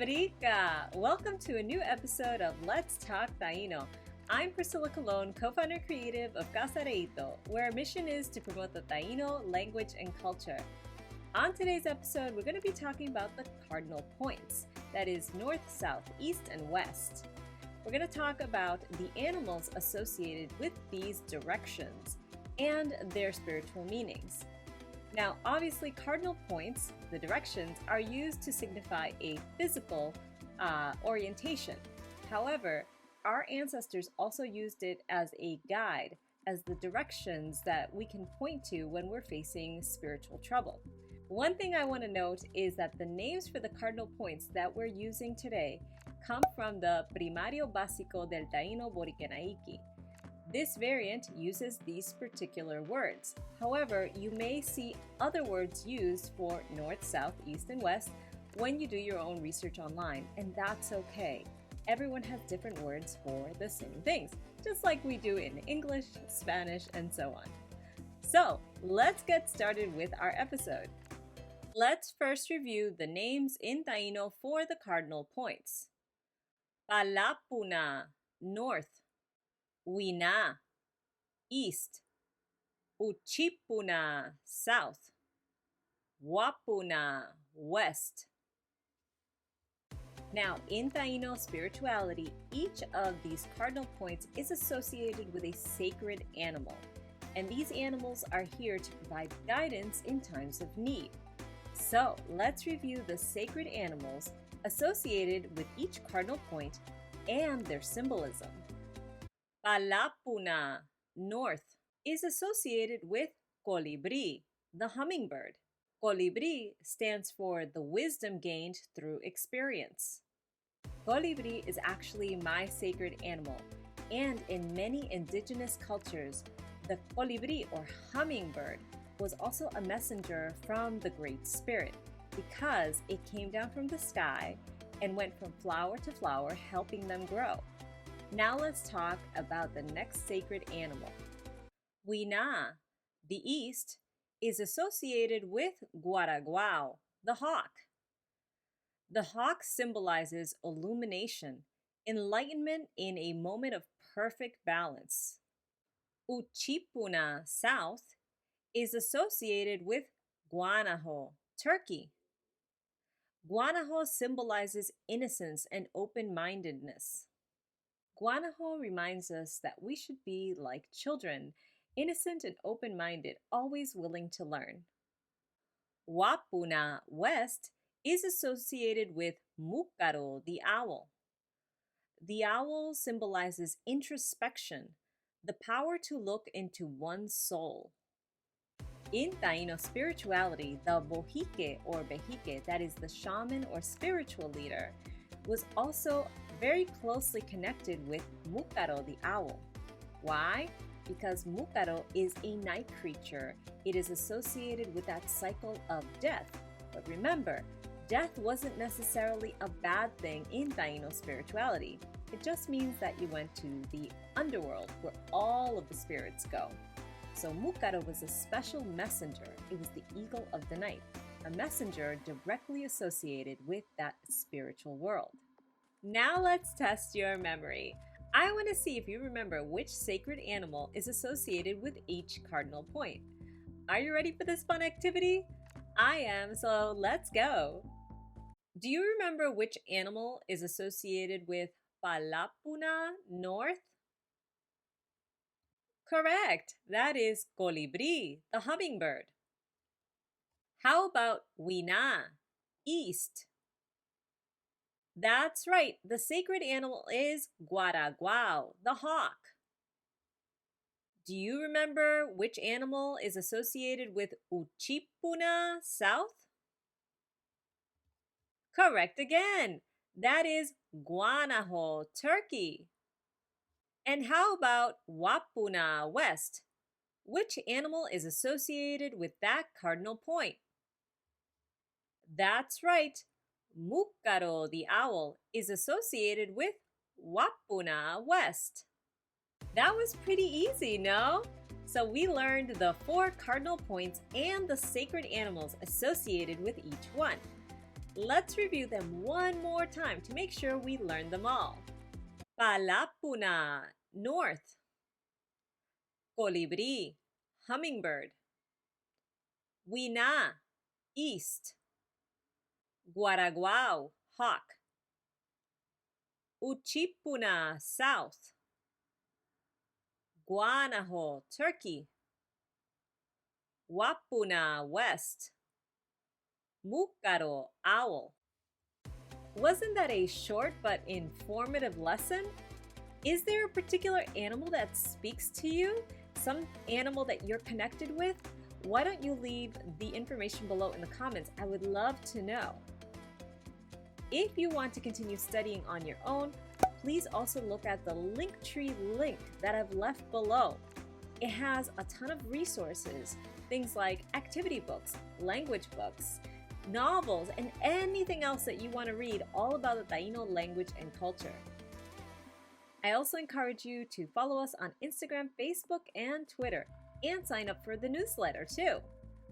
Fabrica! Welcome to a new episode of Let's Talk Taíno. I'm Priscilla Colon, co-founder and creative of Cardinal, where our mission is to promote the Taíno language and culture. On today's episode, we're going to be talking about the cardinal points, that is north, south, east, and west. We're going to talk about the animals associated with these directions and their spiritual meanings. Now, obviously, cardinal points, the directions, are used to signify a physical orientation. However, our ancestors also used it as a guide, as the directions that we can point to when we're facing spiritual trouble. One thing I want to note is that the names for the cardinal points that we're using today come from the Primario Básico del Taíno Boriquenaiki. This variant uses these particular words. However, you may see other words used for north, south, east, and west when you do your own research online, and that's okay. Everyone has different words for the same things, just like we do in English, Spanish, and so on. So, let's get started with our episode. Let's first review the names in Taíno for the cardinal points. Palapuna, north. Huina, east. Uchipuna, south. Wapuna, west. Now, in Taíno spirituality, each of these cardinal points is associated with a sacred animal, and these animals are here to provide guidance in times of need. So, let's review the sacred animals associated with each cardinal point and their symbolism. Palapuna, north, is associated with colibri, the hummingbird. Colibri stands for the wisdom gained through experience. Colibri is actually my sacred animal, and in many indigenous cultures, the colibri or hummingbird was also a messenger from the Great Spirit because it came down from the sky and went from flower to flower, helping them grow. Now let's talk about the next sacred animal. Huina, the east, is associated with guaraguao, the hawk. The hawk symbolizes illumination, enlightenment in a moment of perfect balance. Uchipuna, south, is associated with guanajo, turkey. Guanajo symbolizes innocence and open-mindedness. Guanajo reminds us that we should be like children, innocent and open-minded, always willing to learn. Wapuna, west, is associated with Mucaro, the owl. The owl symbolizes introspection, the power to look into one's soul. In Taíno spirituality, the bohique or behique, that is the shaman or spiritual leader, was also very closely connected with Mucaro, the owl. Why? Because Mucaro is a night creature. It is associated with that cycle of death. But remember, death wasn't necessarily a bad thing in Taíno spirituality. It just means that you went to the underworld where all of the spirits go. So Mucaro was a special messenger. It was the eagle of the night, a messenger directly associated with that spiritual world. Now let's test your memory. I want to see if you remember which sacred animal is associated with each cardinal point. Are you ready for this fun activity? I am, so let's go. Do you remember which animal is associated with Palapuna, north? Correct, that is colibri, the hummingbird. How about Huina, east? That's right, the sacred animal is guaraguao, the hawk. Do you remember which animal is associated with Uchipuna, south? Correct again, that is guanajo, turkey. And how about Wapuna, west? Which animal is associated with that cardinal point? That's right, Mucaro, the owl, is associated with Wapuna, west. That was pretty easy, no? So we learned the 4 cardinal points and the sacred animals associated with each one. Let's review them one more time to make sure we learn them all. Palapuna, north. Colibrí, hummingbird. Huiná, east. Guaraguao, hawk. Uchipuna, south. Guanajo, turkey. Wapuna, west. Múcaro, owl. Wasn't that a short but informative lesson? Is there a particular animal that speaks to you? Some animal that you're connected with? Why don't you leave the information below in the comments? I would love to know. If you want to continue studying on your own, please also look at the Linktree link that I've left below. It has a ton of resources, things like activity books, language books, novels, and anything else that you want to read all about the Taíno language and culture. I also encourage you to follow us on Instagram, Facebook, and Twitter, and sign up for the newsletter too,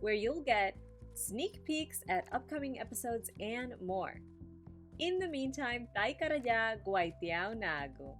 where you'll get sneak peeks at upcoming episodes and more. In the meantime, tay karaya guaitiao nago.